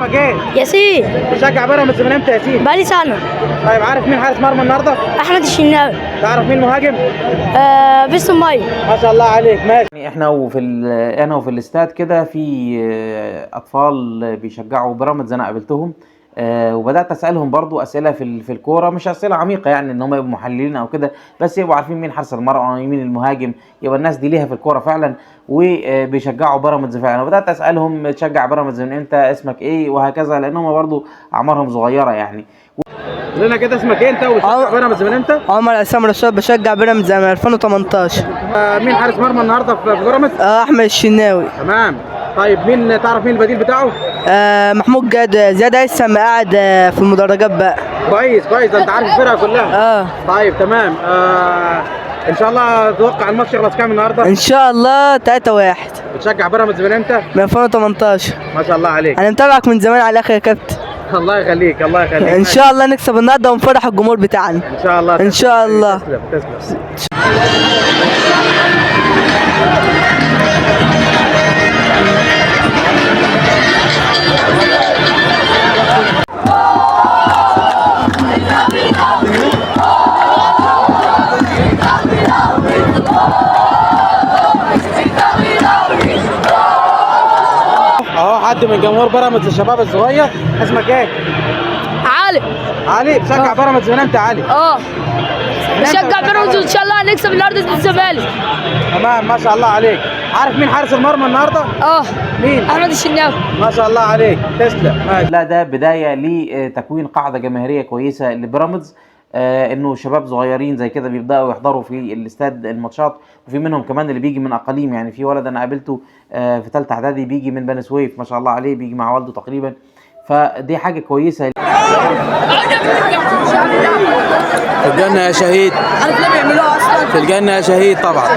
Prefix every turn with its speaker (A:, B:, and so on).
A: اسمك ايه؟
B: ياسين.
A: بتشجع بيراميدز من امتى يا ياسين؟
B: بقالي سنة.
A: طيب عارف مين حارس مرمى النهارده؟
B: أحمد الشناوي.
A: تعرف مين المهاجم؟
B: بيسو ماي.
A: ما شاء الله عليك. ماشي.
C: يعني انا وفي الاستاد كده في اطفال بيشجعوا بيراميدز انا قابلتهم. وبدات اسالهم برضو اسئله في الكوره، مش اسئله عميقه يعني ان هم يبقوا محللين او كده، بس يبقوا عارفين مين حارس المرمى مين المهاجم، يبقى الناس دي ليها في الكوره فعلا وبيشجعوا بيراميدز فعلا. وبدات اسالهم تشجع بيراميدز من امتى، اسمك ايه، وهكذا، لان هم برضو اعمارهم صغيره يعني.
A: قول لنا كده اسمك ايه انت وبتشجع بيراميدز من امتى؟
D: عمر عصام رشاد، بشجع بيراميدز من 2018.
A: مين حارس مرمى النهارده في بيراميدز؟
D: احمد الشناوي.
A: تمام. طيب تعرف مين البديل بتاعه؟
D: محمود جاد. زياد هيثم قاعد في المدرجات بقى.
A: كويس ده انت عارف الفرقه كلها. طيب تمام. ان شاء الله تتوقع الماتش يخلص كام النهارده؟
D: ان شاء الله 3-1.
A: بتشجع بيراميدز من امتى؟
D: من 2018.
A: ما شاء الله عليك.
D: انا متابعك من زمان على الاخر يا كابتن.
A: الله يخليك الله يخليك.
D: ان شاء الله نكسب النهارده ونفرح الجمهور بتاعنا.
A: ان شاء الله.
D: ان شاء الله.
A: تسلم. اهو حد من جمهور بيراميدز الشباب الصغير. اسمك ايه؟ علي. بتشجع بيراميدز من امتى يا علي؟
B: بشجع بيراميدز وان شاء الله هنكسب النهارده ضد الزمالك.
A: تمام ما شاء الله عليك. عارف مين حارس المرمى النهارده؟ مين؟
B: احمد الشناوي.
A: ما شاء الله عليك. تسلم. ماشي.
C: لا ده بدايه لتكوين قاعده جماهيريه كويسه لبيراميدز. انه شباب صغيرين زي كده بيبداوا يحضروا في الاستاد الماتشات، وفي منهم كمان اللي بيجي من اقاليم. يعني في ولد انا قابلته في ثالثه اعدادي بيجي من بني سويف، ما شاء الله عليه، بيجي مع والده تقريبا. فدي حاجه كويسه.
A: في الجنه يا شهيد.
D: عارف ليه بيعملوها اصلا؟
A: في الجنه يا شهيد طبعا.